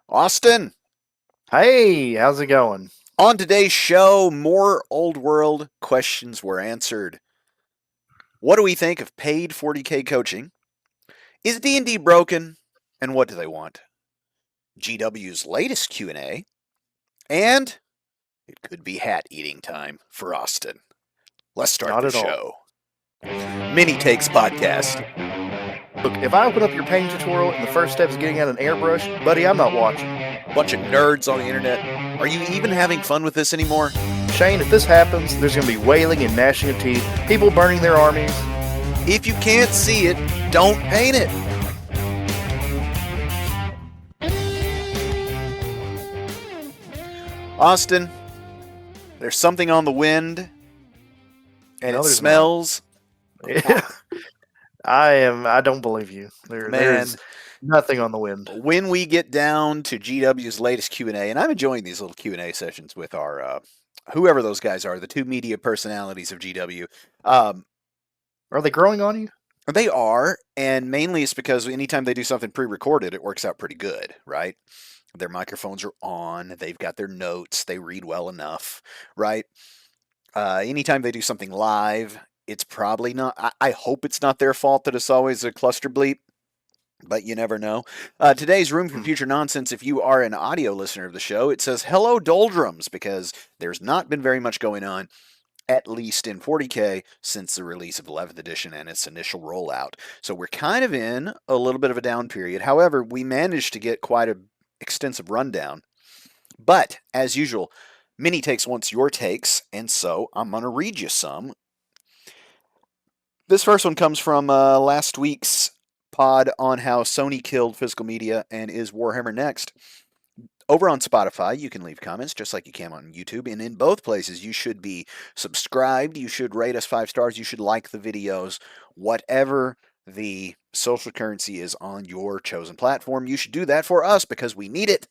Austin, Hey, how's it going? on today's show, more old world questions were answered. What do we think of paid 40K coaching? Is D&D broken? And what do they want? GW's latest Q&A, and it could be hat eating time for Austin. Let's start Not the at all. show. Mini Takes Podcast. Look, if I open up your painting tutorial and the first step is getting out an airbrush, buddy, I'm not watching. Bunch of nerds on the internet. Are you even having fun with this anymore? Shane, if this happens, there's going to be wailing and gnashing of teeth, people burning their armies. If you can't see it, don't paint it. Austin, there's something on the wind, and No, it there's smells. not. I don't believe you. Man, there's nothing on the wind. when we get down to GW's latest Q&A, and I'm enjoying these little Q&A sessions with our whoever those guys are, the two media personalities of GW. Are they growing on you? They are, and mainly it's because anytime they do something pre-recorded, it works out pretty good, right? Their microphones are on, they've got their notes, they read well enough, right? Anytime they do something live, it's probably not, I hope it's not their fault that it's always a cluster bleep, but you never know. Today's Room for Future Nonsense, if you are an audio listener of the show, it says hello doldrums, because there's not been very much going on, at least in 40K, since the release of 11th edition and its initial rollout. So we're kind of in a little bit of a down period. However, we managed to get quite an extensive rundown. But, as usual, Mini Takes wants your takes, and so I'm going to read you some. This first one comes from last week's pod on how Sony killed physical media and is Warhammer next. Over on Spotify, you can leave comments just like you can on YouTube. And in both places, you should be subscribed. You should rate us 5 stars. You should like the videos. Whatever the social currency is on your chosen platform, you should do that for us because we need it.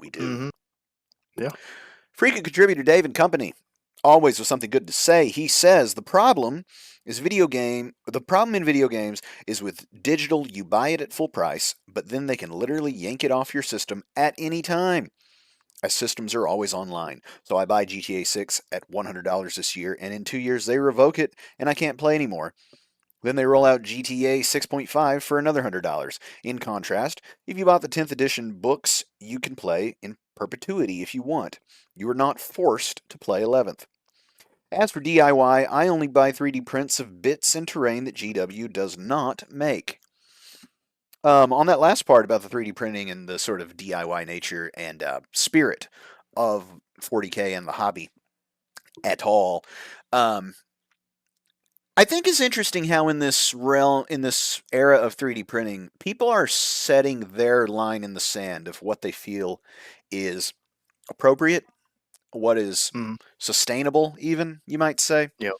We do. Mm-hmm. Yeah. Frequent contributor Dave and Company, always with something good to say. He says the problem in video games is with digital, you buy it at full price, but then they can literally yank it off your system at any time, as systems are always online. So I buy GTA 6 at $100 this year, and in 2 years they revoke it and I can't play anymore. Then they roll out GTA 6.5 for another $100. In contrast, if you bought the 10th edition books, you can play in perpetuity if you want. You are not forced to play 11th. As for DIY, I only buy 3D prints of bits and terrain that GW does not make. On that last part about the 3D printing and the sort of DIY nature and spirit of 40K and the hobby at all, I think it's interesting how in this era of 3D printing, people are setting their line in the sand of what they feel is appropriate, what is sustainable, even, you might say. Yeah.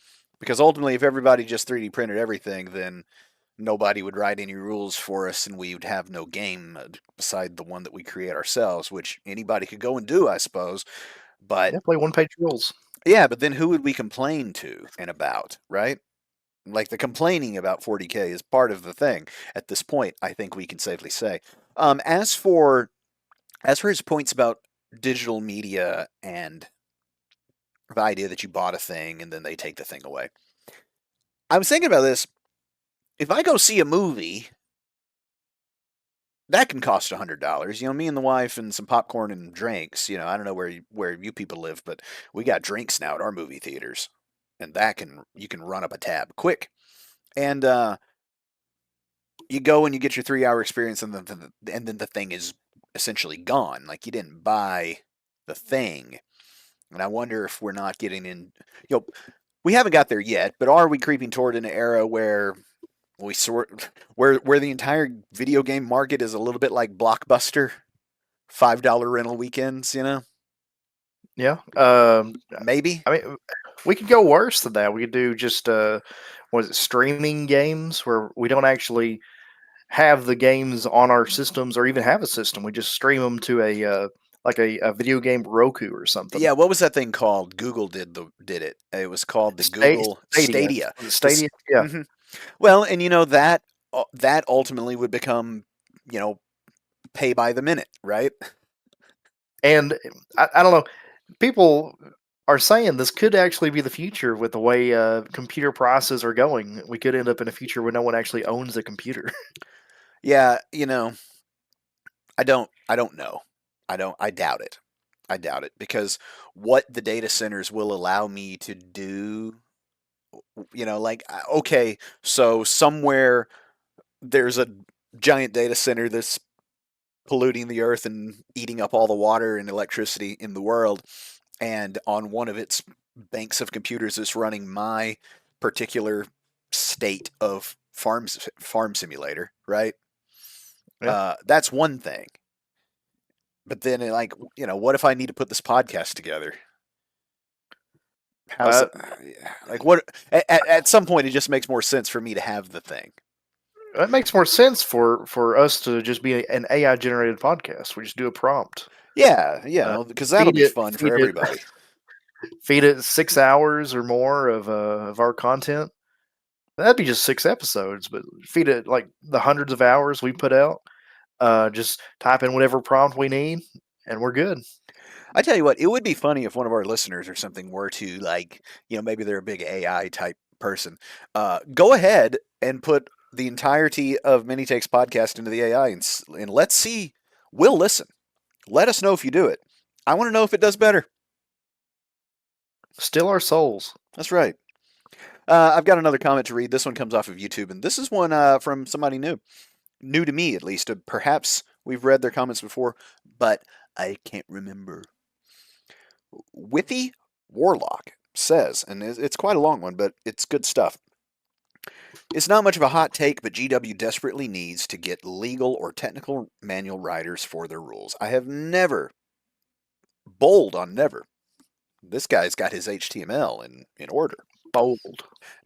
Because ultimately, if everybody just 3D printed everything, then nobody would write any rules for us, and we would have no game beside the one that we create ourselves, which anybody could go and do, I suppose. But Yeah, play one-page rules. yeah, but then who would we complain to and about, right? Like the complaining about 40K is part of the thing at this point, I think we can safely say. As for his points about digital media and the idea that you bought a thing and then they take the thing away, I was thinking about this. If I go see a movie, that can cost $100. You know, me and the wife and some popcorn and drinks. You know, I don't know where you people live, but we got drinks now at our movie theaters, and you can run up a tab quick. And you go and you get your 3-hour experience, and then the thing is essentially gone. Like you didn't buy the thing. And I wonder if we're not getting in. You know, we haven't got there yet, but are we creeping toward an era where where the entire video game market is a little bit like Blockbuster, $5 rental weekends? You know. Yeah. Maybe. I mean, we could go worse than that. We could do just streaming games where we don't actually have the games on our systems or even have a system. We just stream them to a video game Roku or something. Yeah, what was that thing called? Google did it. It was called the Google Stadia. Stadia. Yeah. Mm-hmm. Well, and you know that ultimately would become, you know, pay by the minute, right? And I don't know. People are saying this could actually be the future with the way computer prices are going. We could end up in a future where no one actually owns a computer. Yeah, I don't know. I doubt it. I doubt it because what the data centers will allow me to do, like okay, so somewhere there's a giant data center that's polluting the earth and eating up all the water and electricity in the world, and on one of its banks of computers is running my particular state of farm simulator, right? Yeah. That's one thing. But then, like, what if I need to put this podcast together? How's Uh, that? Like, what? At some point, it just makes more sense for me to have the thing. it makes more sense for us to just be an AI generated podcast. We just do a prompt, Yeah, uh, because that'll be fun for feed it, everybody. feed it 6 hours or more of our content. That'd be just 6 episodes, but feed it like the hundreds of hours we put out. Just type in whatever prompt we need, and we're good. I tell you what, it would be funny if one of our listeners or something were to, like, maybe they're a big AI type person. Go ahead and put the entirety of Mini Takes podcast into the AI and let's see. We'll listen. Let us know if you do it. I want to know if it does better. Still our souls. That's right. I've got another comment to read. This one comes off of YouTube, and this is one from somebody new to me at least. Perhaps we've read their comments before, but I can't remember. Withy Warlock says, and it's quite a long one, but it's good stuff. It's not much of a hot take, but GW desperately needs to get legal or technical manual writers for their rules. I have never, bold on never, this guy's got his HTML in order. Bold.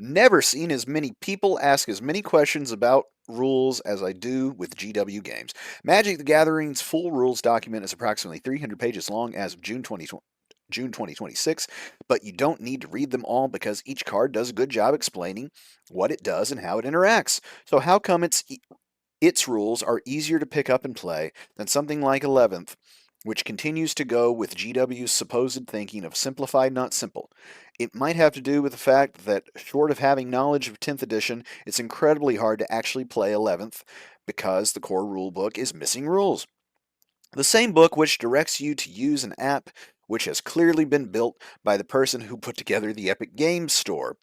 Never seen as many people ask as many questions about rules as I do with GW games. Magic the Gathering's full rules document is approximately 300 pages long as of June 2026, but you don't need to read them all because each card does a good job explaining what it does and how it interacts. So how come its rules are easier to pick up and play than something like 11th, which continues to go with GW's supposed thinking of simplified, not simple? It might have to do with the fact that, short of having knowledge of 10th edition, it's incredibly hard to actually play 11th because the core rulebook is missing rules. The same book which directs you to use an app which has clearly been built by the person who put together the Epic Games Store,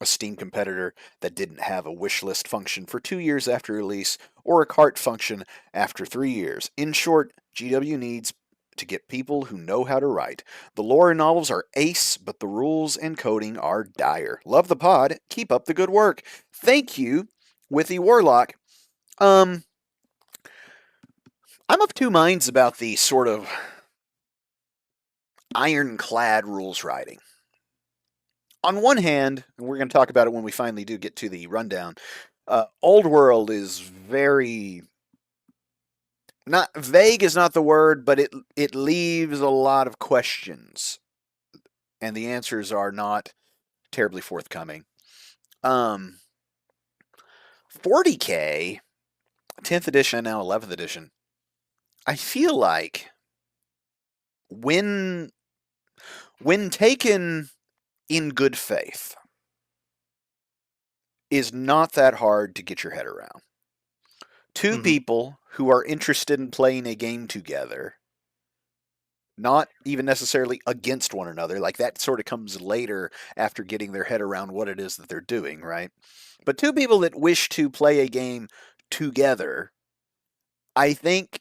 a Steam competitor that didn't have a wish list function for 2 years after release or a cart function after 3 years. In short, GW needs to get people who know how to write. The lore and novels are ace, but the rules and coding are dire. Love the pod. Keep up the good work. Thank you, Withy Warlock. I'm of two minds about the sort of ironclad rules writing. On one hand, and we're going to talk about it when we finally do get to the rundown, Old World is very, not vague is not the word, but it leaves a lot of questions, and the answers are not terribly forthcoming. 40K, 10th edition and now 11th edition, I feel like when taken in good faith, is not that hard to get your head around. Two people who are interested in playing a game together, not even necessarily against one another, like that sort of comes later after getting their head around what it is that they're doing, right? But two people that wish to play a game together, I think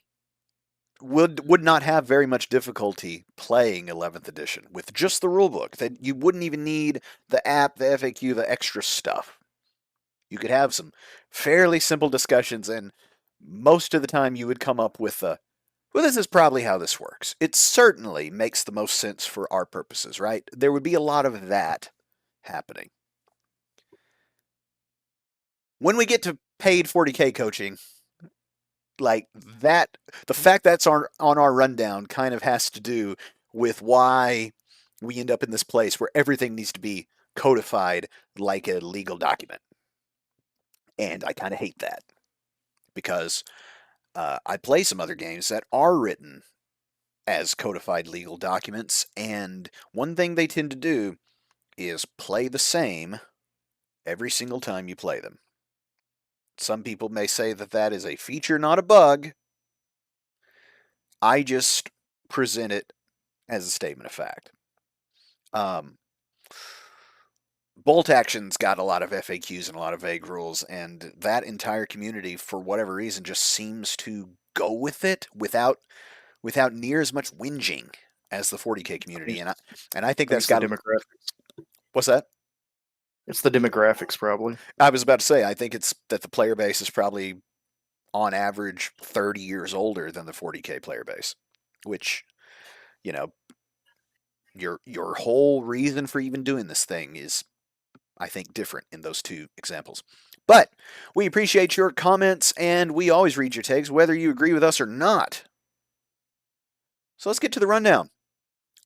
would not have very much difficulty playing 11th edition with just the rulebook. That you wouldn't even need the app, the FAQ, the extra stuff. You could have some fairly simple discussions, and most of the time you would come up with well, this is probably how this works. It certainly makes the most sense for our purposes, right? There would be a lot of that happening. When we get to paid 40K coaching, like that, the fact that's on our rundown kind of has to do with why we end up in this place where everything needs to be codified like a legal document. And I kind of hate that because I play some other games that are written as codified legal documents, and one thing they tend to do is play the same every single time you play them. Some people may say that that is a feature, not a bug. I just present it as a statement of fact. Um, Bolt Action's got a lot of FAQs and a lot of vague rules, and that entire community, for whatever reason, just seems to go with it without near as much whinging as the 40K community. And I think think that's it's the got. demographics. What's that? It's the demographics, probably. I was about to say, I think it's that the player base is probably on average 30 years older than the 40K player base, which, you know, your whole reason for even doing this thing is, I think, different in those two examples. But we appreciate your comments, and we always read your takes, whether you agree with us or not. So let's get to the rundown.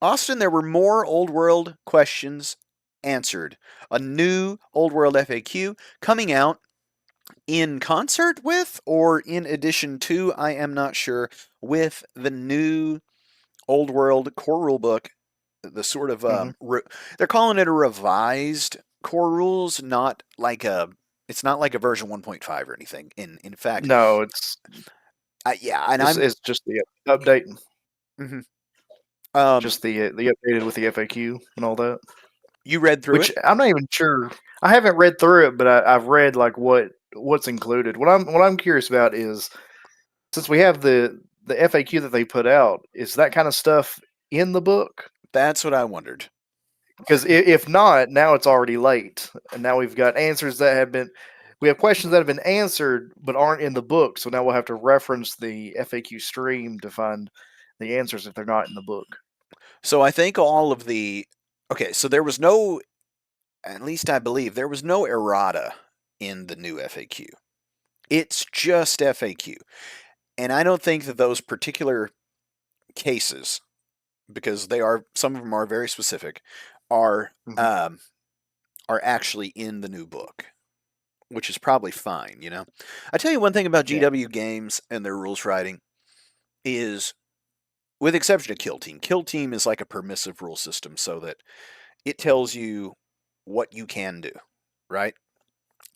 Austin, there were more Old World questions answered. A new Old World FAQ coming out in concert with, or in addition to, I am not sure, with the new Old World core rule book. The sort of they're calling it a revised core rules, not like a. It's not like a version 1.5 or anything. In fact, No, it's yeah, and it's just the update, Mhm. just the updated with the FAQ and all that. You read through Which it. I'm not even sure. I haven't read through it, but I've read like what's included. What I'm curious about is, since we have the FAQ that they put out, is that kind of stuff in the book? That's what I wondered. Because if not, now it's already late, and now we've got answers that have been. We have questions that have been answered but aren't in the book, so now we'll have to reference the FAQ stream to find the answers if they're not in the book. So I think all of the. Okay, so there was no. At least I believe there was no errata in the new FAQ. It's just FAQ. And I don't think that those particular cases, because they are, some of them are very specific, are Mm-hmm. are actually in the new book, which is probably fine. I tell you one thing about Yeah. GW games and their rules writing is, with exception of Kill Team is like a permissive rule system, so that it tells you what you can do, right?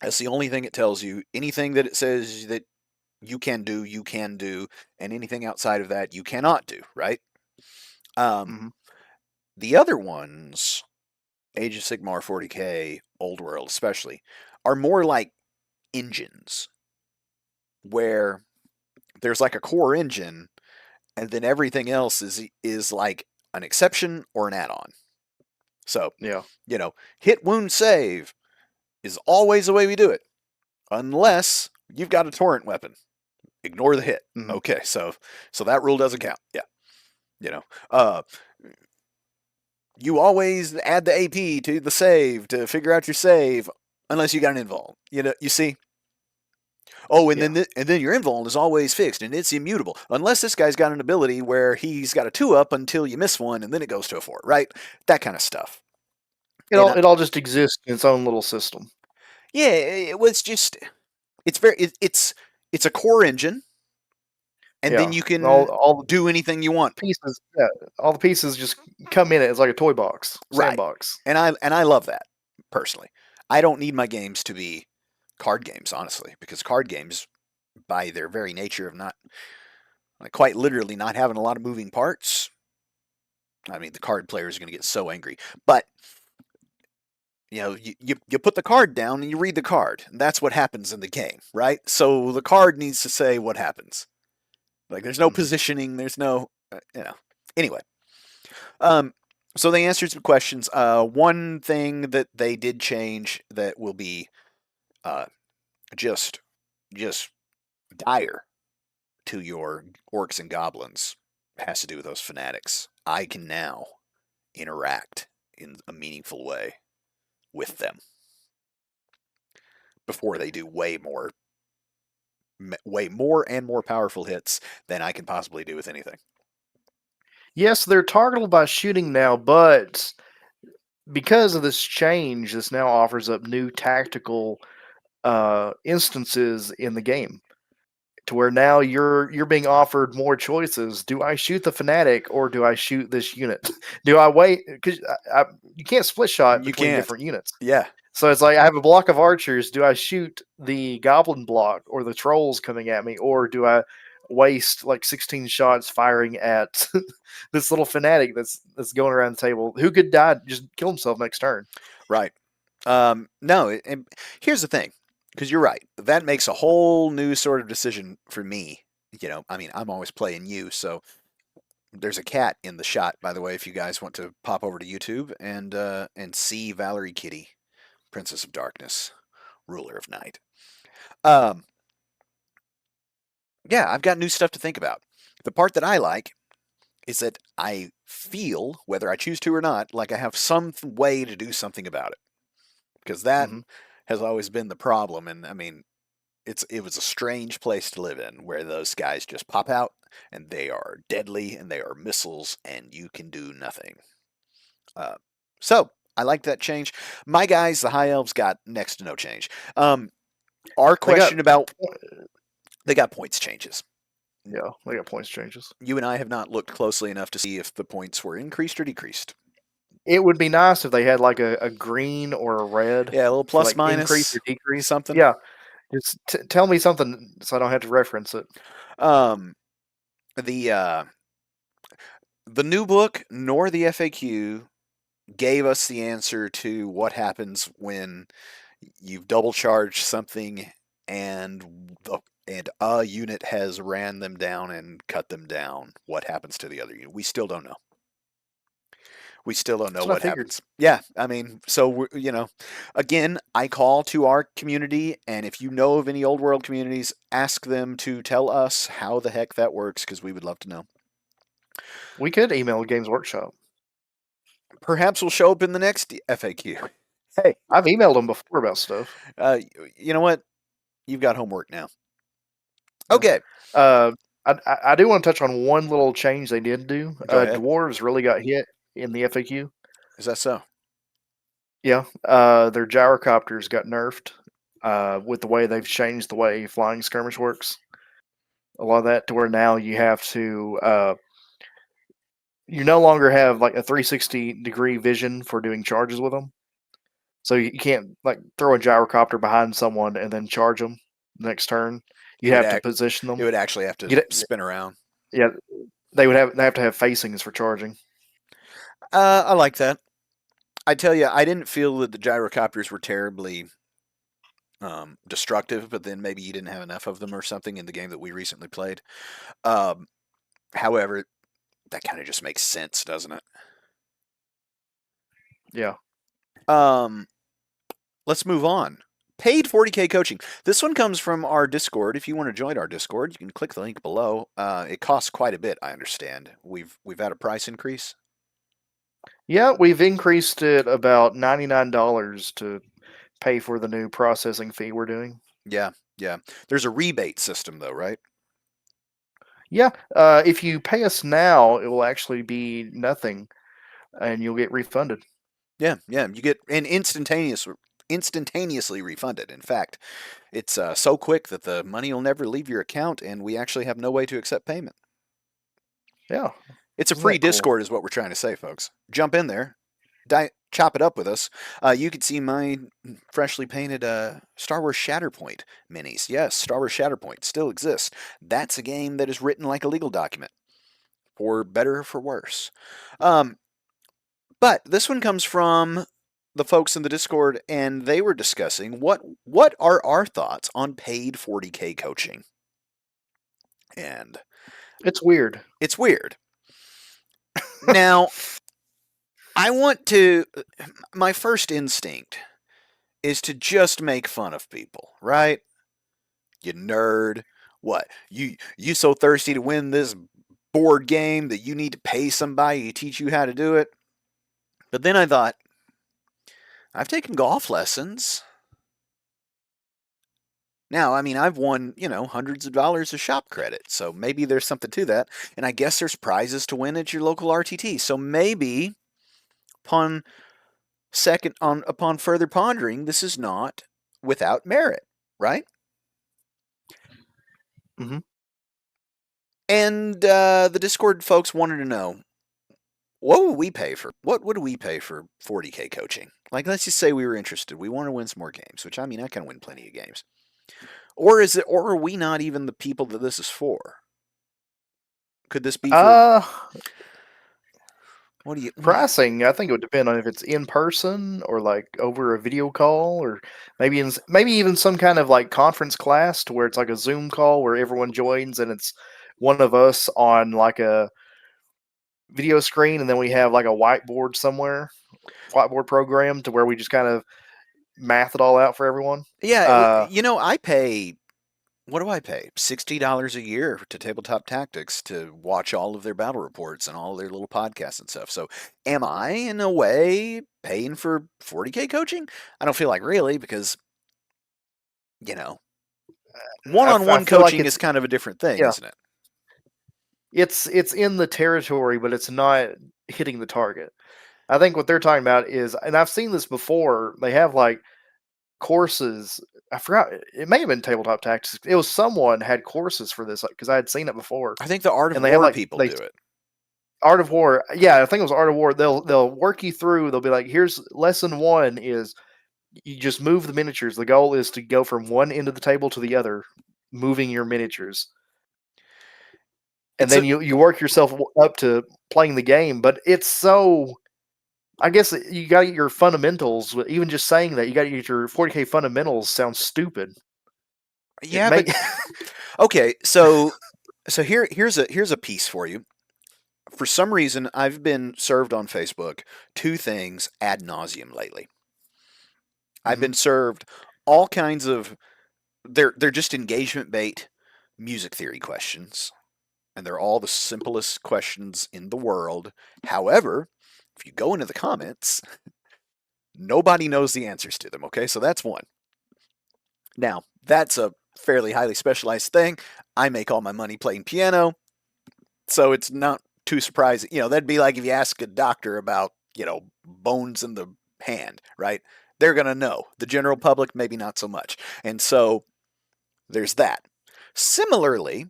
That's the only thing it tells you. Anything that it says that you can do, and anything outside of that you cannot do, right? Um, Mm-hmm. the other ones, Age of Sigmar, 40K, Old World especially, are more like engines, where there's like a core engine, and then everything else is like an exception or an add-on. So, Yeah. hit, wound, save is always the way we do it, unless you've got a torrent weapon. Ignore the hit. Mm-hmm. Okay, so that rule doesn't count. Yeah, uh, you always add the AP to the save to figure out your save, unless you got an invul. You see. Oh, and Yeah. then your invul is always fixed and it's immutable, unless this guy's got an ability where he's got a 2-up until you miss one, and then it goes to a 4, right? That kind of stuff. It And all it all just exists in its own little system. yeah, it was just it's very it's a core engine, and then Yeah. you All can all the do anything you want. pieces. Yeah. All the pieces just come in it. It's like a toy box, Right. sandbox. And I love that, personally. I don't need my games to be card games, honestly, because card games, by their very nature of not, like, quite literally not having a lot of moving parts, I mean, the card player is going to get so angry. But you put the card down and you read the card, and that's what happens in the game, right? So the card needs to say what happens. Like, there's no Mm-hmm. positioning, there's no, Anyway, um, so they answered some questions. One thing that they did change that will be uh, just just dire to your orcs and goblins has to do with those fanatics. I can now interact in a meaningful way with them before they do way more and more powerful hits than I can possibly do with anything. Yes, they're targetable by shooting now, but because of this change, this now offers up new tactical instances in the game. to where now you're being offered more choices. Do I shoot the fanatic or do I shoot this unit? Do I wait? Because you can't split shot You between can't. different units. Yeah. So it's like I have a block of archers. Do I shoot the goblin block or the trolls coming at me, or do I waste like 16 shots firing at this little fanatic that's going around the table who could die just kill himself next turn? Right. No, and here's the thing, because you're right. That makes a whole new sort of decision for me. I mean, I'm always playing you, so there's a cat in the shot, by the way, if you guys want to pop over to YouTube and see Valerie Kitty, Princess of Darkness, Ruler of Night. Um, yeah, I've got new stuff to think about. The part that I like is that I feel, whether I choose to or not, like I have some way to do something about it. Because that Mm-hmm. has always been the problem. And I mean, it was a strange place to live in where those guys just pop out and they are deadly and they are missiles and you can do nothing. Uh, so I like that change. My guys, the high elves, got next to no change. Our They got question about they got points changes. they got points changes. You and I have not looked closely enough to see if the points were increased or decreased. It would be nice if they had like a green or a red Yeah, a little for plus like increase minus or decrease. something. Yeah, just tell me something so I don't have to reference it. Um, the uh, the new book nor the FAQ gave us the answer to what happens when you've double charged something and a unit has ran them down and cut them down. What happens to the other unit? We still don't know. We still don't know That's what I what figured. happens. Yeah, I mean, so again, I call to our community, and if you know of any old world communities, ask them to tell us how the heck that works because we would love to know. We could email Games Workshop. Perhaps we'll show up in the next FAQ. Hey, I've emailed them before about stuff. uh, you know what? You've got homework now. Yeah. Okay, Uh, I do want to touch on one little change they did do. go ahead. Dwarves really got hit in the FAQ. Is that so? Yeah, their gyrocopters got nerfed with the way they've changed the way flying skirmish works. A lot of that to where now you have to you no longer have like a 360-degree vision for doing charges with them. So you can't like throw a gyrocopter behind someone and then charge them next turn. It You would have to act. position It them. would actually have to Get it? spin around. Yeah, they have to have facings for charging. I like that. I tell you, I didn't feel that the gyrocopters were terribly destructive, but then maybe you didn't have enough of them or something in the game that we recently played. Um, however, that kind of just makes sense, doesn't it? Yeah. Um, let's move on. Paid 40K coaching. This one comes from our Discord. If you want to join our Discord, you can click the link below. It costs quite a bit, I understand. We've had a price increase. Yeah, we've increased it about $99 to pay for the new processing fee we're doing. Yeah, yeah. There's a rebate system though, right? Yeah, if you pay us now, it will actually be nothing, and you'll get refunded. Yeah, yeah. You get an instantaneously refunded. In fact, it's so quick that the money will never leave your account, and we actually have no way to accept payment. Yeah, It's a isn't free that cool? Discord, is what we're trying to say, folks. Jump in there, chop it up with us. You can see my freshly painted Star Wars Shatterpoint minis. Yes, Star Wars Shatterpoint still exists. That's a game that is written like a legal document, for better or for worse. But this one comes from the folks in the Discord, and they were discussing what are our thoughts on paid 40K coaching, and It's weird. it's weird. Now, I want to. My first instinct is to just make fun of people, right? You nerd. What? You so thirsty to win this board game that you need to pay somebody to teach you how to do it? But then I thought, I've taken golf lessons. Now, I mean, I've won, hundreds of dollars of shop credit, so maybe there's something to that. And I guess there's prizes to win at your local RTT. So maybe upon upon further pondering, this is not without merit, right? Hmm. And the Discord folks wanted to know, what would we pay for 40K coaching? Like, let's just say we were interested. We want to win some more games, which I mean, I can win plenty of games. Or are we not even the people that this is for? Could this be for, Uh, what do you think? Pricing, I think it would depend on if it's in person or like over a video call, or maybe even some kind of like conference class to where it's like a Zoom call where everyone joins and it's one of us on like a video screen, and then we have like a whiteboard program to where we just kind of math it all out for everyone. Yeah, Uh, I pay, what do I pay? $60 a year to Tabletop Tactics to watch all of their battle reports and all their little podcasts and stuff. So, am I in a way paying for 40K coaching? I don't feel like really, because, you know, I one-on-one feel like coaching it's is kind of a different thing, yeah, isn't it? it's in the territory, but it's not hitting the target. I think what they're talking about is, and I've seen this before. They have like courses. I forgot. It may have been Tabletop Tactics. It was someone had courses for this because I had seen it before, I think the Art of and they have War like people they do it. Art of War. Yeah, I think it was Art of War. They'll work you through. They'll be like, here's lesson one is you just move the miniatures. The goal is to go from one end of the table to the other, moving your miniatures, and It's a then you work yourself up to playing the game. But it's so, I guess you got to get your fundamentals. Even just saying that, you got to get your 40K fundamentals sounds stupid. It yeah, may. but okay, so here's a piece for you. For some reason, I've been served on Facebook two things ad nauseum lately. I've Mhm. been served all kinds of, they're just engagement bait music theory questions, and they're all the simplest questions in the world. However, if you go into the comments, nobody knows the answers to them. Okay, so that's one. Now that's a fairly highly specialized thing. I make all my money playing piano, so it's not too surprising. That'd be like if you ask a doctor about, bones in the hand, right? They're going to know. The general public, maybe not so much. And so there's that. Similarly,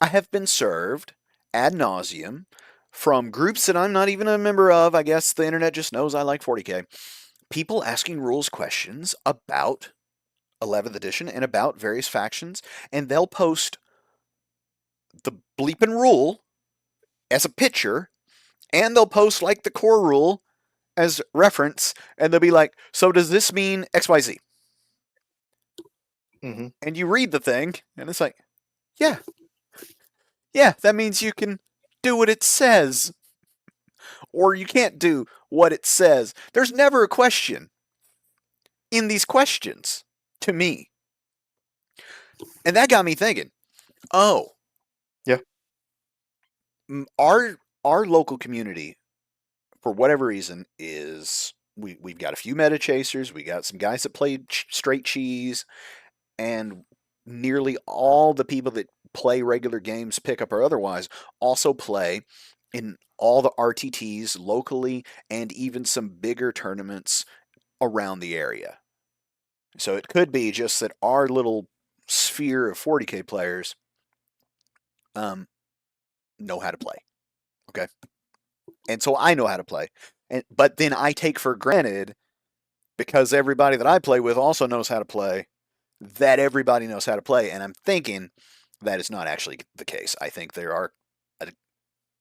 I have been served ad nauseum from groups that I'm not even a member of. I guess the internet just knows I like 40K. People asking rules questions about 11th edition and about various factions, and they'll post the bleeping rule as a picture, and they'll post like the core rule as reference, and they'll be like, so does this mean XYZ? Mhm. And you read the thing, and it's like, yeah, yeah, that means you can do what it says, or you can't do what it says. There's never a question in these questions to me. And that got me thinking, oh, Yeah. our local community, for whatever reason, is we've got a few meta chasers, we got some guys that play straight cheese, and nearly all the people that play regular games, pickup or otherwise, also play in all the RTTs locally and even some bigger tournaments around the area. So it could be just that our little sphere of 40K players um, know how to play. Okay. And so I know how to play. But then I take for granted, because everybody that I play with also knows how to play, that everybody knows how to play. And I'm thinking that is not actually the case. I think there are a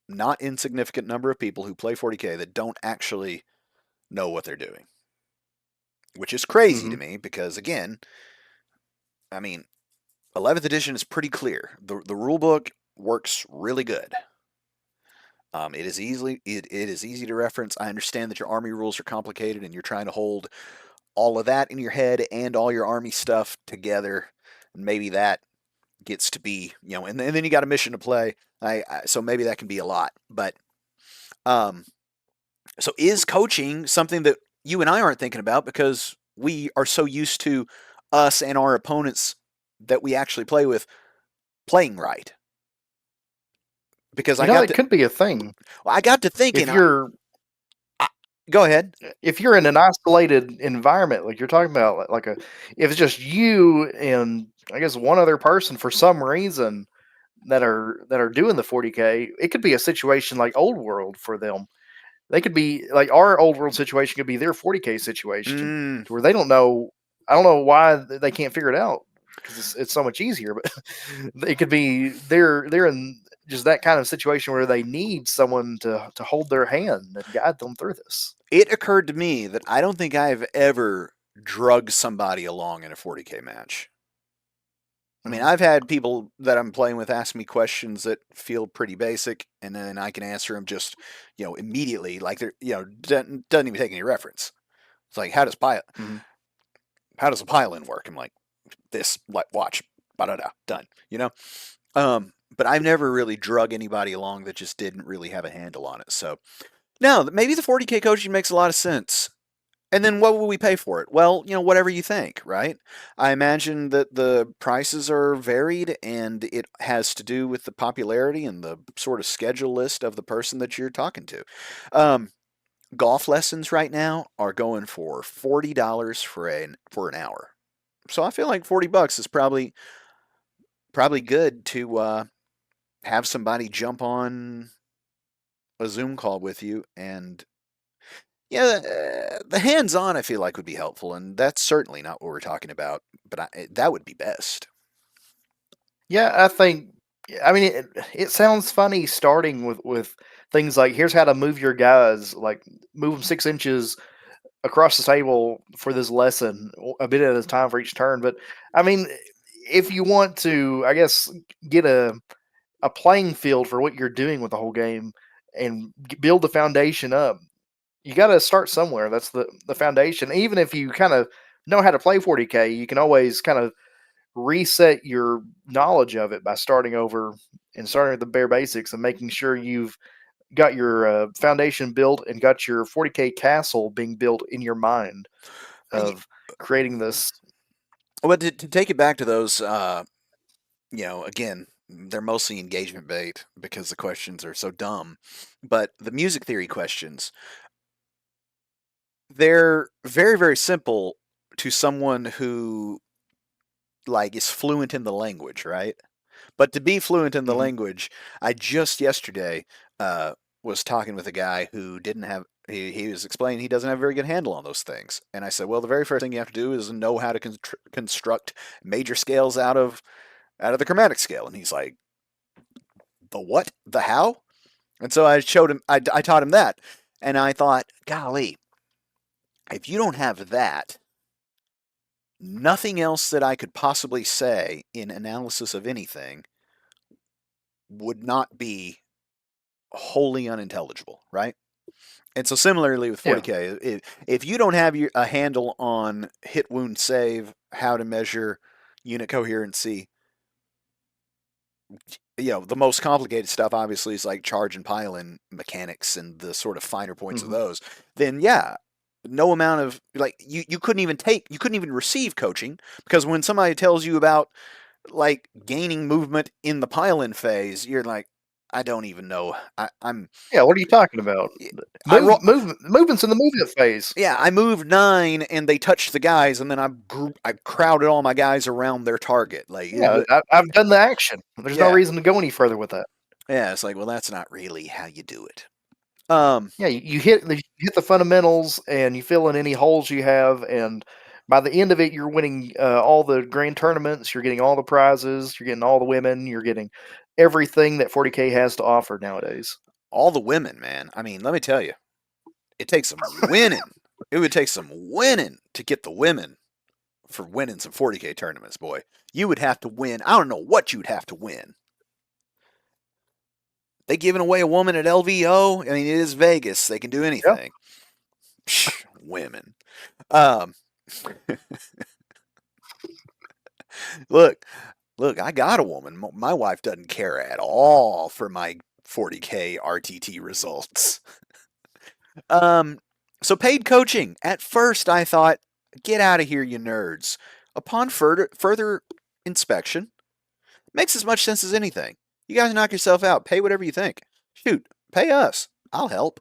not insignificant number of people who play 40K that don't actually know what they're doing, which is crazy to Mhm. me because, again, I mean, 11th edition is pretty clear. The rule book works really good. It is easy to reference. I understand that your army rules are complicated and you're trying to hold all of that in your head and all your army stuff together. And maybe that gets to be, and then you got a mission to play. So maybe that can be a lot. But um, so is coaching something that you and I aren't thinking about because we are so used to us and our opponents that we actually play with playing right? Because That could be a thing I got to if thinking, you're. Go ahead. If you're in an isolated environment, like you're talking about, like a, if it's just you and I guess one other person for some reason that are doing the 40K, it could be a situation like Old World for them. They could be like our Old World situation could be their 40K situation, Mm, to where they don't know. I don't know why they can't figure it out, because it's so much easier. But it could be they're in just that kind of situation where they need someone to hold their hand and guide them through this. it occurred to me that I don't think I've ever drugged somebody along in a 40K match. I mean, Mhm. I've had people that I'm playing with ask me questions that feel pretty basic, and then I can answer them just, immediately, like they're, doesn't even take any reference. It's like, Mhm. how does a pile-in work? I'm like, this, like, watch, da da da, done. But I've never really drug anybody along that just didn't really have a handle on it. So, no, maybe the 40K coaching makes a lot of sense. And then what will we pay for it? Well, whatever you think, right? I imagine that the prices are varied and it has to do with the popularity and the sort of schedule list of the person that you're talking to. Um, Golf lessons right now are going for $40 for an hour. So I feel like $40 is probably good to have somebody jump on a Zoom call with you. And yeah, the hands-on I feel like would be helpful, and that's certainly not what we're talking about. But that would be best. Yeah, I think. I mean, it sounds funny starting with things like, here's how to move your guys, like move them 6 inches across the table for this lesson, a bit at a time for each turn. But I mean, if you want to, I guess, get a playing field for what you're doing with the whole game and build the foundation up, you got to start somewhere. That's the foundation. Even if you kind of know how to play 40K, you can always kind of reset your knowledge of it by starting over and starting with the bare basics and making sure you've got your foundation built and got your 40K castle being built in your mind I, of creating this. but to take it back to those, again, they're mostly engagement bait because the questions are so dumb. But the music theory questions, they're very, very simple to someone who like is fluent in the language, right? But to be fluent in the Mhm. language, I just yesterday was talking with a guy who didn't have. He was explaining he doesn't have a very good handle on those things, and I said, well, the very first thing you have to do is know how to construct major scales out of the chromatic scale, and he's like, the what, the how? And so I showed him. I taught him that, and I thought, golly, if you don't have that, nothing else that I could possibly say in analysis of anything would not be wholly unintelligible, right? And so similarly with Yeah. 40K, if you don't have a handle on hit wound save, how to measure unit coherency, the most complicated stuff obviously is like charge and pile in mechanics and the sort of finer points of Hmm. those, then yeah, no amount of like you couldn't even receive coaching because when somebody tells you about like gaining movement in the pile in phase, you're like, I don't even know. I'm Yeah. What are you talking about? I roll. Movement's in the movement phase. Yeah, I moved 9 and they touched the guys, and then I crowded all my guys around their target. Like, Yeah, I've done the action. There's no yeah, reason to go any further with that. yeah. It's like, well, that's not really how you do it. Um, Yeah, you hit the fundamentals and you fill in any holes you have, and by the end of it, you're winning all the grand tournaments. You're getting all the prizes. You're getting all the women. You're getting everything that 40K has to offer nowadays. all the women, man. I mean, let me tell you, it takes some winning. It would take some winning to get the women for winning some 40K tournaments, boy. You would have to win. I don't know what you'd have to win. They giving away a woman at LVO. I mean, it is Vegas. They can do Yeah. anything. Psh, women. Um, look, look, I got a woman. My wife doesn't care at all for my 40K RTT results. Um, so paid coaching. At first, I thought, get out of here, you nerds. Upon further inspection, makes as much sense as anything. You guys knock yourself out. Pay whatever you think. Shoot, pay us. I'll help.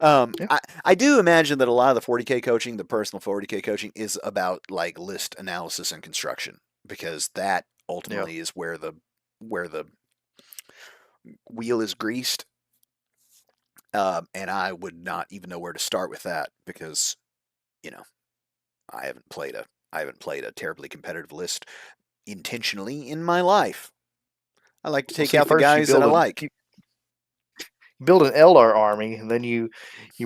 Yeah. I do imagine that a lot of the 40K coaching, the personal 40K coaching, is about like list analysis and construction because that Yeah. ultimately is where the wheel is greased. And I would not even know where to start with that because you know I haven't played a I haven't played a terribly competitive list intentionally in my life. I like to Well, take see, out the first guys that I like. you build an Eldar army, and then you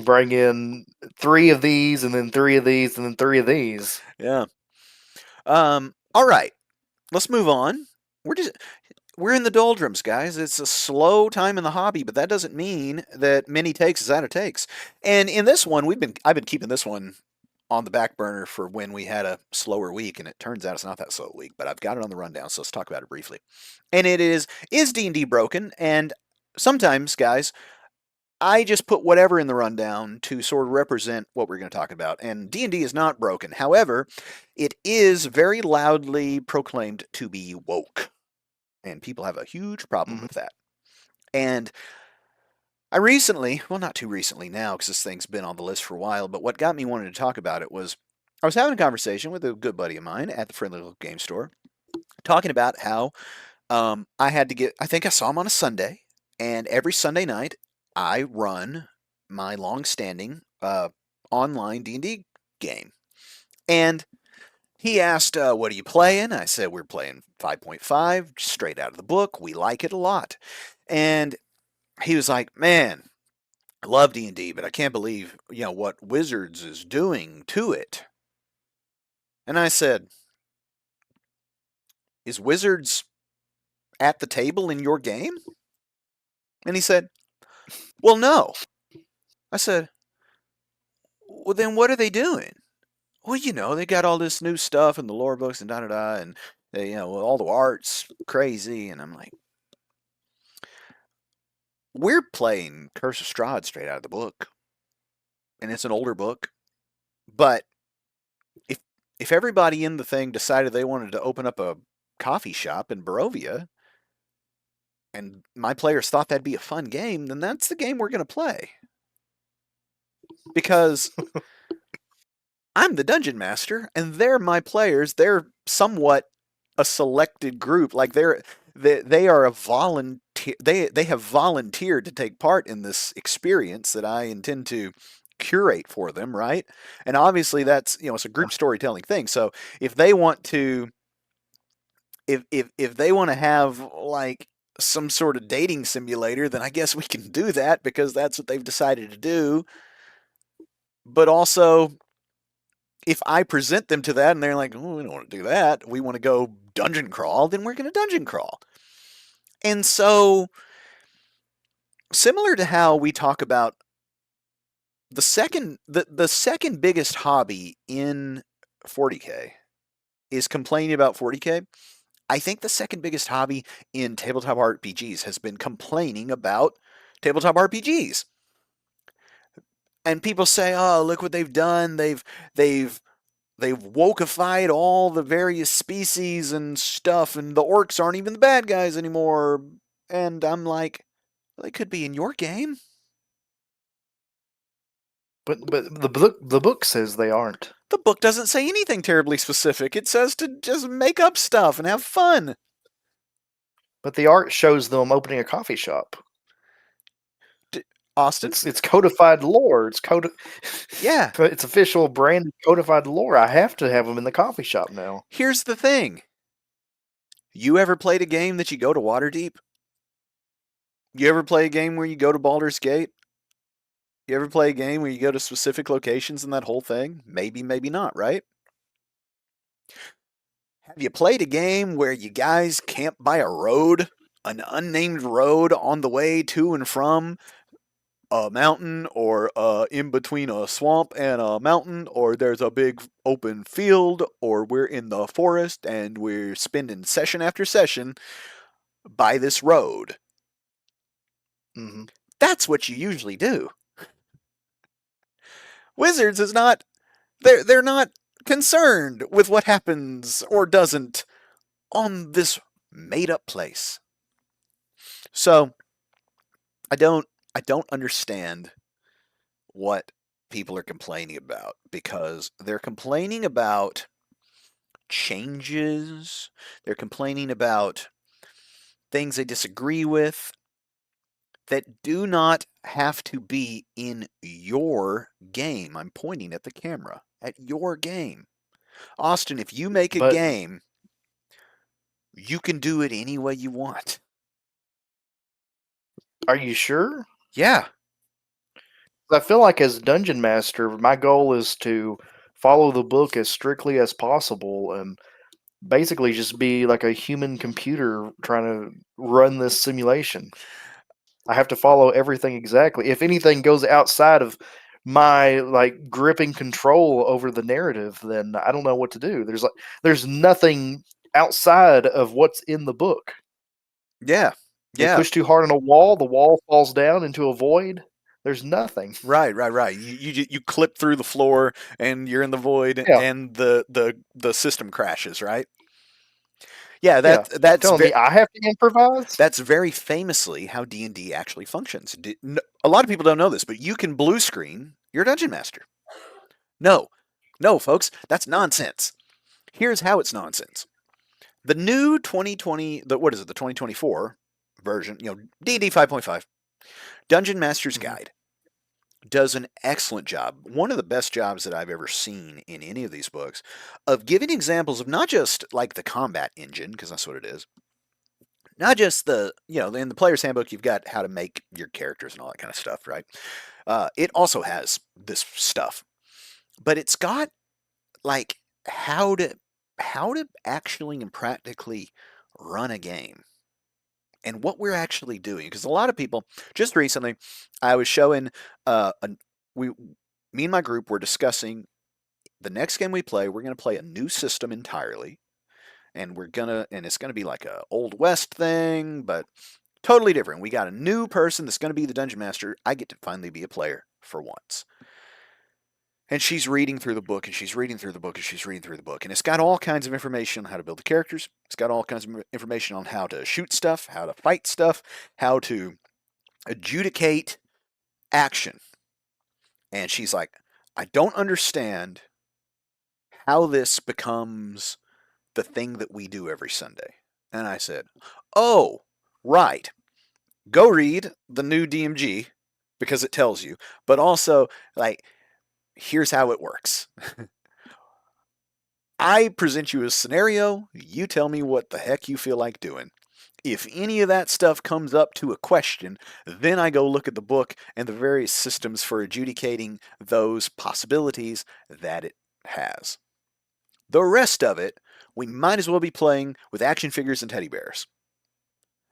bring in 3 of these, and then 3 of these, and then 3 of these. Yeah. All right. Let's move on. We're just we're in the doldrums, guys. It's a slow time in the hobby, but that doesn't mean that many takes is out of takes. And in this one, I've been keeping this one on the back burner for when we had a slower week, and it turns out it's not that slow a week, but I've got it on the rundown, so let's talk about it briefly. And it is D&D broken? And sometimes, guys, I just put whatever in the rundown to sort of represent what we're going to talk about. And D&D is not broken. However, it is very loudly proclaimed to be woke. And people have a huge problem Hmm. with that. And I recently, well, not too recently now, because this thing's been on the list for a while, but what got me wanting to talk about it was I was having a conversation with a good buddy of mine at the friendly little game store, talking about how I had to get, I think I saw him on a Sunday, and every Sunday night I run my long-standing online D&D game. And he asked, what are you playing? I said, we're playing 5.5, straight out of the book. We like it a lot. And he was like, man, I love D&D, but I can't believe, what Wizards is doing to it. And I said, is Wizards at the table in your game? And he said, well, no. I said, well, then what are they doing? Well, they got all this new stuff in the lore books and da da da, and they, all the art's crazy. And I'm like, we're playing Curse of Strahd straight out of the book, and it's an older book. But if if everybody in the thing decided they wanted to open up a coffee shop in Barovia, and my players thought that'd be a fun game, then that's the game we're going to play. Because I'm the dungeon master, and they're my players. They're somewhat a selected group. Like they are a volunteer. They have volunteered to take part in this experience that I intend to curate for them, right? And obviously that's it's a group storytelling thing. So if they want to, if they want to have like some sort of dating simulator, then I guess we can do that because that's what they've decided to do. But also, if I present them to that and they're like, oh, we don't want to do that, we want to go dungeon crawl, then we're going to dungeon crawl. And so, similar to how we talk about the second biggest hobby in 40K is complaining about 40K. I think the second biggest hobby in tabletop RPGs has been complaining about tabletop RPGs. And people say, "Oh, look what they've done. They've they've wokeified all the various species and stuff, and the orcs aren't even the bad guys anymore." And I'm like, well, they could be in your game. But the book says they aren't. The book doesn't say anything terribly specific. It says to just make up stuff and have fun. But the art shows them opening a coffee shop. D- Austin? It's codified lore. Yeah. It's official branded codified lore. I have to have them in the coffee shop now. Here's the thing. You ever played a game that you go to Waterdeep? You ever play a game where you go to Baldur's Gate? You ever play a game where you go to specific locations and that whole thing? Maybe, maybe not, right? Have you played a game where you guys camp by a road, an unnamed road on the way to and from a mountain, or in between a swamp and a mountain, or there's a big open field, or we're in the forest and we're spending session after session by this road? Hmm. That's what you usually do. Wizards is not, they're not concerned with what happens or doesn't on this made up place. So I don't understand what people are complaining about, because they're complaining about changes, they're complaining about things they disagree with that do not have to be in your game. I'm pointing at the camera, at your game. Austin, if you make a But game, you can do it any way you want. are you sure? Yeah, I feel like as dungeon master, my goal is to follow the book as strictly as possible and basically just be like a human computer trying to run this simulation. I have to follow everything exactly. If anything goes outside of my like gripping control over the narrative, then I don't know what to do. There's nothing outside of what's in the book. yeah, They yeah. push too hard on a wall, the wall falls down into a void. There's nothing. Right. You clip through the floor and you're in the void, Yeah, and the system crashes. Right? Yeah, yeah. Telling me I have to improvise? that's very famously how D&D actually functions. A lot of people don't know this, but you can blue screen your dungeon master. No, no, folks, that's nonsense. Here's how it's nonsense. The new 2020, what is it? The 2024 version, D&D 5.5, Dungeon Master's Mhm. Guide does an excellent job, one of the best jobs that I've ever seen in any of these books, of giving examples of not just like the combat engine, because that's what it is, not just in the player's handbook, you've got how to make your characters and all that kind of stuff, right? It also has this stuff, but it's got like how to actually and practically run a game and what we're actually doing. Because a lot of people, just recently, I was showing, we, me and my group were discussing the next game we play. We're going to play a new system entirely, and it's gonna be like a old west thing, but totally different. We got a new person that's going to be the dungeon master. I get to finally be a player for once. And she's reading through the book, and she's reading through the book, and she's reading through the book. And it's got all kinds of information on how to build the characters. It's got all kinds of information on how to shoot stuff, how to fight stuff, how to adjudicate action. And she's like, I don't understand how this becomes the thing that we do every Sunday. And I said, oh, right. Go read the new DMG because it tells you, but also, like, here's how it works. I present you a scenario, you tell me what the heck you feel like doing. If any of that stuff comes up to a question, then I go look at the book and the various systems for adjudicating those possibilities that it has. The rest of it, we might as well be playing with action figures and teddy bears.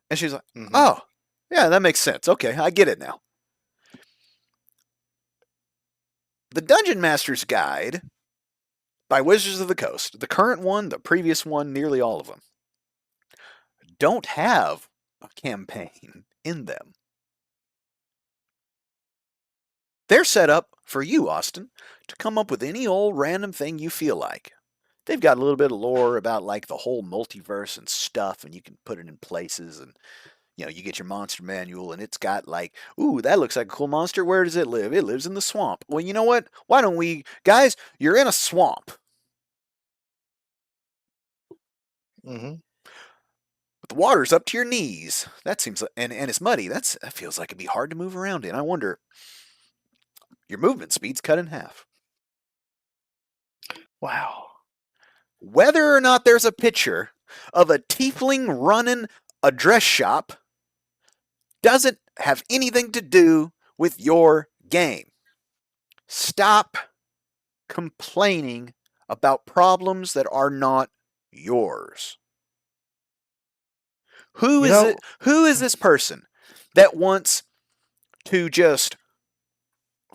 And she's like, Mhm. oh, yeah, that makes sense. Okay, I get it now. The Dungeon Master's Guide by Wizards of the Coast, the current one, the previous one, nearly all of them, don't have a campaign in them. They're set up for you, Austin, to come up with any old random thing you feel like. They've got a little bit of lore about like the whole multiverse and stuff, and you can put it in places, and you get your monster manual, and it's got like, ooh, that looks like a cool monster. Where does it live? It lives in the swamp. Well, you know what? Why don't we, guys? You're in a swamp. Mhm. But the water's up to your knees. That seems like, and it's muddy. That feels like it'd be hard to move around in. I wonder, your movement speed's cut in half. Wow. Whether or not there's a picture of a tiefling running a dress shop doesn't have anything to do with your game. Stop complaining about problems that are not yours. Who You is it? know, Who is this person that wants to just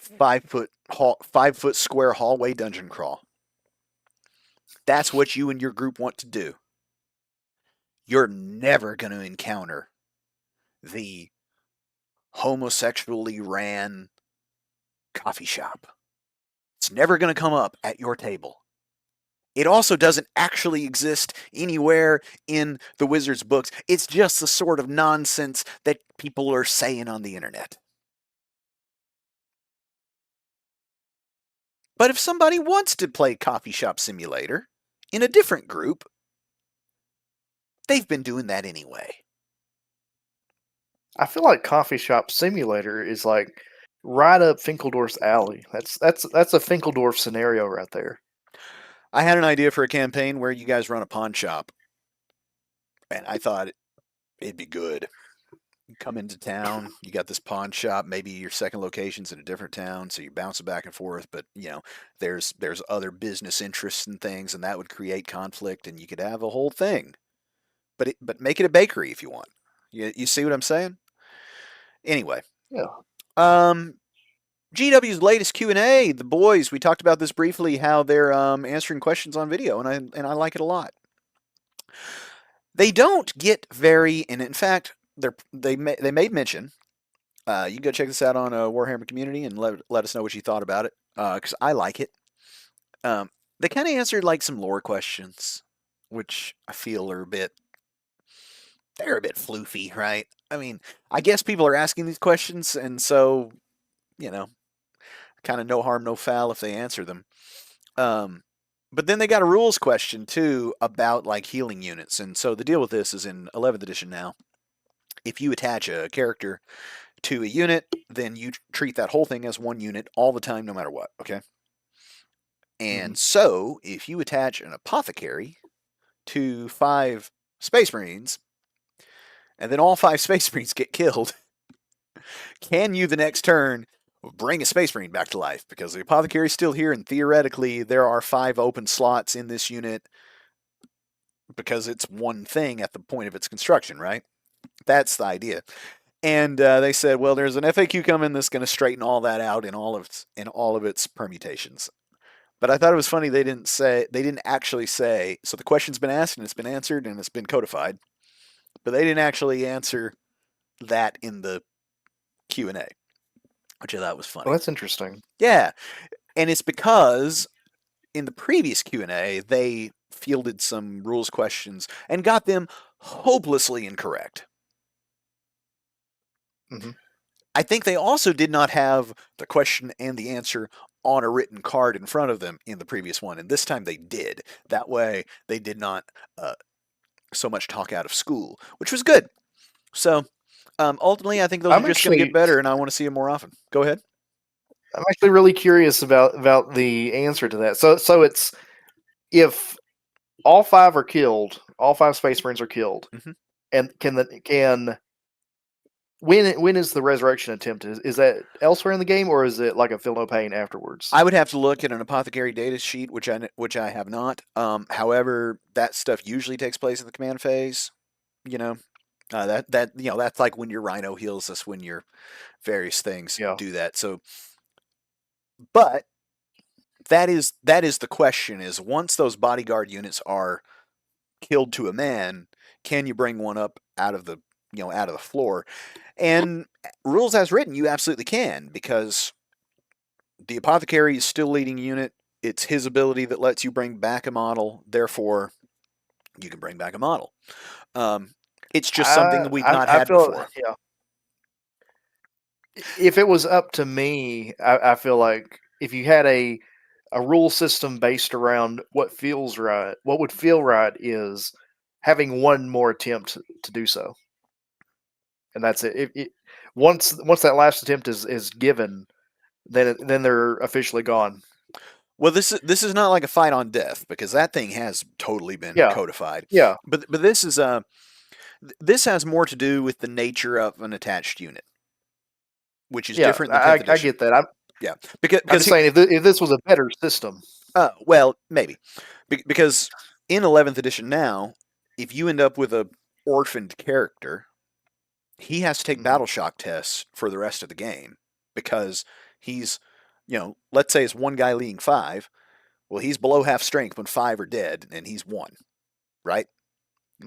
5 foot square hallway dungeon crawl? That's what you and your group want to do. You're never going to encounter the homosexually ran coffee shop. It's never going to come up at your table. It also doesn't actually exist anywhere in the Wizard's books. It's just the sort of nonsense that people are saying on the internet. But if somebody wants to play Coffee Shop Simulator in a different group, they've been doing that anyway. I feel like Coffee Shop Simulator is like right up Finkeldorf's alley. That's a Finkeldorf scenario right there. I had an idea for a campaign where you guys run a pawn shop, and I thought it'd be good. You come into town, you got this pawn shop, maybe your second location's in a different town, so you're bouncing back and forth, but there's other business interests and things, and that would create conflict, and you could have a whole thing. But make it a bakery if you want. You see what I'm saying? Anyway, Yeah. um, GW's latest Q&A, the boys, we talked about this briefly, how they're answering questions on video, and I like it a lot. They don't get very, and in fact, they made mention. You can go check this out on a Warhammer community and let us know what you thought about it, because I like it. They kind of answered like some lore questions, which I feel are they're a bit floofy, right? I mean, I guess people are asking these questions, and so, you know, kind of no harm, no foul if they answer them. But then they got a rules question too about like healing units, and so the deal with this is in 11th edition now. If you attach a character to a unit, then you treat that whole thing as one unit all the time, no matter what. Okay. And so, if you attach an apothecary to 5 Space Marines, and then all 5 Space Marines get killed, can you the next turn bring a Space Marine back to life? Because the apothecary's still here, and theoretically, there are 5 open slots in this unit because it's one thing at the point of its construction, right? That's the idea. And they said, well, there's an FAQ coming that's going to straighten all that out in all of its permutations. But I thought it was funny they didn't actually say. So the question's been asked and it's been answered and it's been codified, but they didn't actually answer that in the Q&A, which I thought was funny. Well, that's interesting. Yeah, and it's because in the previous Q&A they fielded some rules questions and got them hopelessly incorrect. Mm-hmm. I think they also did not have the question and the answer on a written card in front of them in the previous one, and this time they did. That way, they did not so much talk out of school, which was good. So, ultimately, I think those are just going to get better, and I want to see them more often. Go ahead. I'm actually really curious about the answer to that. So it's if all 5 are killed, all 5 Space Marines are killed, and when is the resurrection attempt? Is that elsewhere in the game, or is it like a feel no pain afterwards? I would have to look at an apothecary data sheet, which I have not. However, that stuff usually takes place in the command phase. That's like when your Rhino heals us, when your various things do that. So, but that is the question: is once those bodyguard units are killed to a man, can you bring one up out of the floor? And rules as written, you absolutely can, because the apothecary is still leading unit. It's his ability that lets you bring back a model. Therefore, you can bring back a model. It's just something that we've not had before. Yeah. If it was up to me, I feel like if you had a rule system based around what feels right, what would feel right is having one more attempt to do so, and that's it. Once that last attempt is given, then they're officially gone. Well, this is not like a fight on death, because that thing has totally been codified. Yeah, but this is this has more to do with the nature of an attached unit, which is different than 10th edition. I get that. Yeah, because I'm just saying if this was a better system. Well, maybe because in 11th edition now, if you end up with a orphaned character, he has to take battle shock tests for the rest of the game, because he's, let's say it's one guy leading 5. Well, he's below half strength when 5 are dead, and he's 1, right?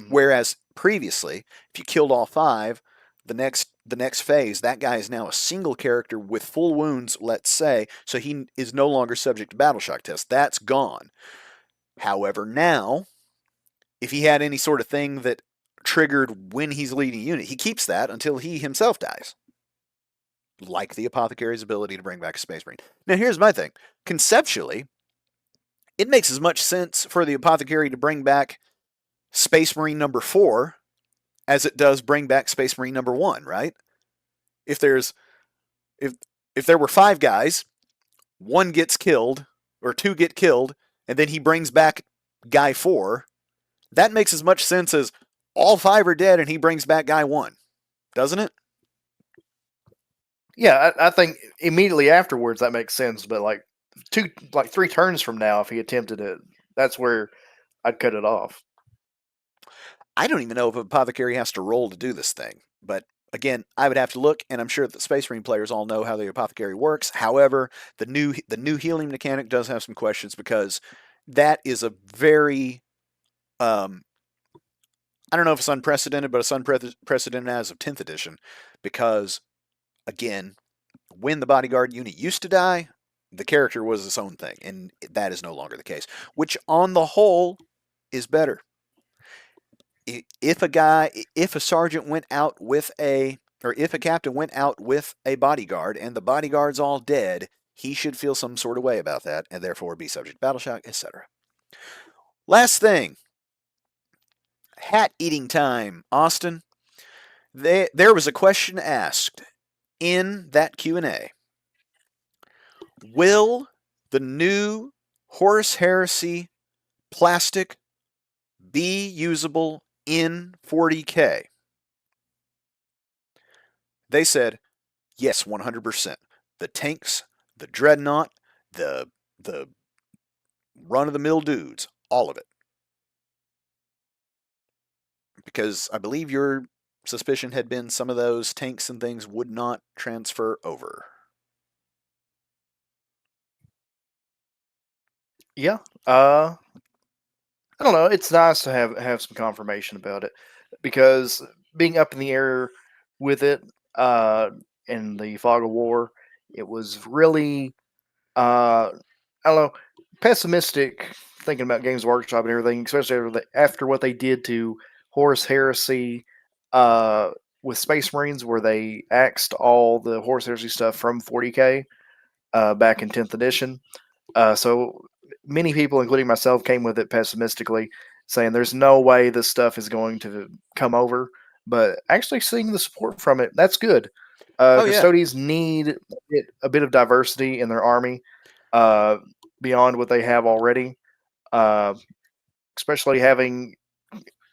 Whereas previously, if you killed all 5, the next phase, that guy is now a single character with full wounds, let's say, so he is no longer subject to battle shock tests. That's gone. However, now, if he had any sort of thing that triggered when he's leading a unit, he keeps that until he himself dies. like the Apothecary's ability to bring back a Space Marine. Now, here's my thing. Conceptually, it makes as much sense for the Apothecary to bring back Space Marine number 4 as it does bring back Space Marine number 1, right? If there's if if there were 5 guys, one gets killed or 2 get killed, and then he brings back guy 4, that makes as much sense as all 5 are dead and he brings back guy 1, doesn't it? Yeah, I think immediately afterwards that makes sense, but like 3 turns from now, if he attempted it, that's where I'd cut it off. I don't even know if Apothecary has to roll to do this thing, but again, I would have to look, and I'm sure that Space Marine players all know how the Apothecary works. However, the new healing mechanic does have some questions because that is a very I don't know if it's unprecedented, but it's unprecedented as of 10th edition because again, when the bodyguard unit used to die, the character was its own thing, and that is no longer the case, which on the whole is better. If a sergeant went out with or if a captain went out with a bodyguard and the bodyguard's all dead, he should feel some sort of way about that and therefore be subject to battle shock, etc. Last thing, hat eating time, Austin. There was a question asked in that Q&A. Will the new Horus Heresy plastic be usable in 40K? They said, yes, 100%. The tanks, the dreadnought, the run-of-the-mill dudes, all of it. Because I believe your suspicion had been some of those tanks and things would not transfer over. Yeah. I don't know. It's nice to have some confirmation about it because being up in the air with it in the fog of war, it was really I don't know, pessimistic thinking about Games Workshop and everything, especially after what they did to Horus Heresy with Space Marines, where they axed all the Horus Heresy stuff from 40K back in 10th edition. So many people, including myself, came with it pessimistically, saying there's no way this stuff is going to come over. But actually seeing the support from it, that's good. Oh, yeah. Custodes need a bit of diversity in their army uh, beyond what they have already, uh, especially having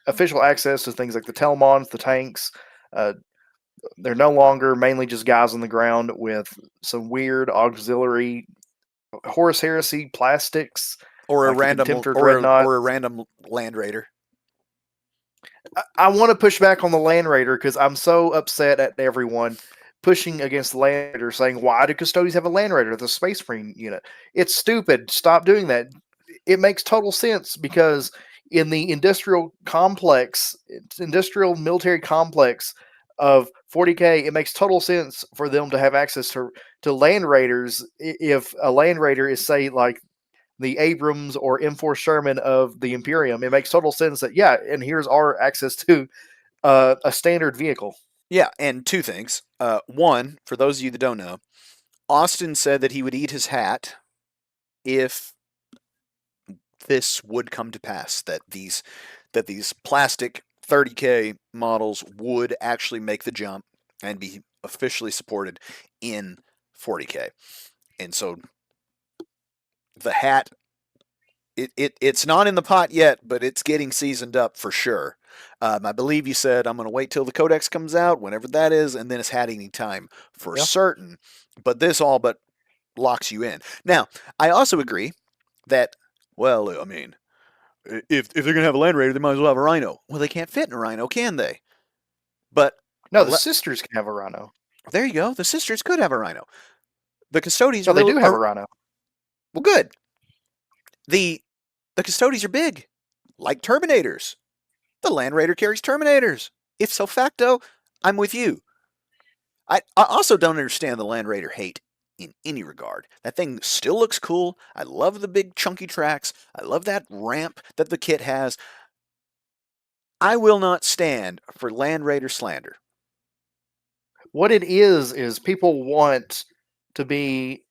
official access to things like the Telmons, the tanks. Uh, they're no longer mainly just guys on the ground with some weird auxiliary Horus Heresy plastics, Or a like the random Contemptor Dreadnought. or a random Land Raider. I want to push back on the Land Raider because I'm so upset at everyone pushing against the Land Raider, saying, why do Custodes have a Land Raider, the Space Marine unit? It's stupid. Stop doing that. It makes total sense because in the industrial military complex of 40K, it makes total sense for them to have access to Land Raiders if a Land Raider is, say, like the Abrams or M4 Sherman of the Imperium. It makes total sense that, yeah, and here's our access to a standard vehicle. Yeah, and two things. One, for those of you that don't know, Austin said that he would eat his hat if this would come to pass, that these plastic 30K models would actually make the jump and be officially supported in 40K. And so the hat, it's not in the pot yet, but it's getting seasoned up for sure. I believe you said I'm going to wait till the codex comes out, whenever that is, and then it's hat eating time for certain. But this all but locks you in. Now, I also agree that, well, I mean, if they're going to have a Land Raider, they might as well have a Rhino. Well, they can't fit in a Rhino, can they? But no, the sisters can have a Rhino. There you go. The sisters could have a Rhino. The Custodes no, they do have a Rhino. Well, good. The Custodes are big, like Terminators. The Land Raider carries Terminators. If so facto, I'm with you. I also don't understand the Land Raider hate in any regard. That thing still looks cool. I love the big chunky tracks. I love that ramp that the kit has. I will not stand for Land Raider slander. What it is people want to be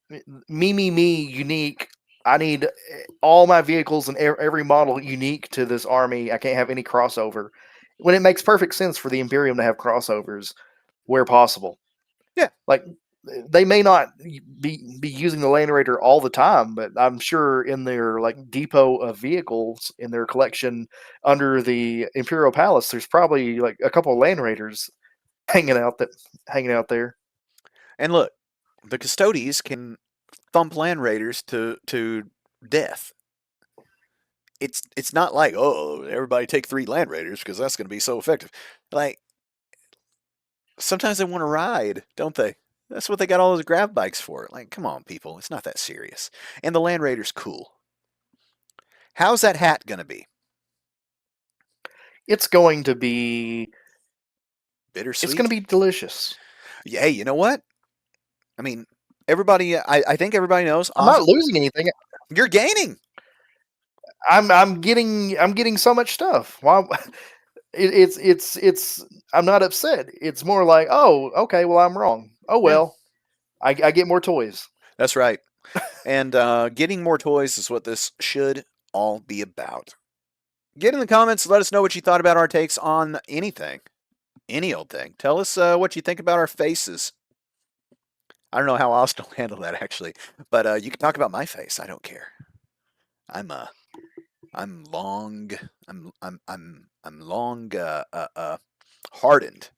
me, unique. I need all my vehicles and every model unique to this army. I can't have any crossover. When it makes perfect sense for the Imperium to have crossovers where possible. Yeah. Like they may not be using the Land Raider all the time, but I'm sure in their like depot of vehicles in their collection under the Imperial Palace, there's probably like a couple of Land Raiders hanging out there. And look, the Custodes can thump land raiders to death. It's not like, oh, everybody take 3 land raiders because that's going to be so effective. Like, sometimes they want to ride, don't they? That's what they got all those grab bikes for. Like, come on, people, it's not that serious. And the land raider's cool. How's that hat going to be? It's going to be it's going to Bittersweet? be delicious. Yeah, hey, you know what? I mean, everybody, I think everybody knows. I'm not losing anything. You're gaining. I'm getting so much stuff. Why? It's. I'm not upset. It's more like, oh, okay, well, I'm wrong. Oh Yeah, well, I get more toys. that's right. And getting more toys is what this should all be about. Get in the comments. Let us know what you thought about our takes on anything, any old thing. Tell us what you think about our faces. I don't know how Austin will handle that actually, but you can talk about my face. I don't care. I'm I'm long. I'm long hardened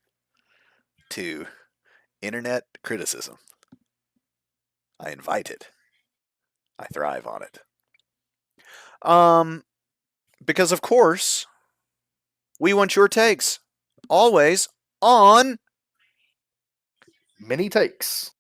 to internet criticism. I invite it. I thrive on it. Um, because of course we want your takes always on Many takes.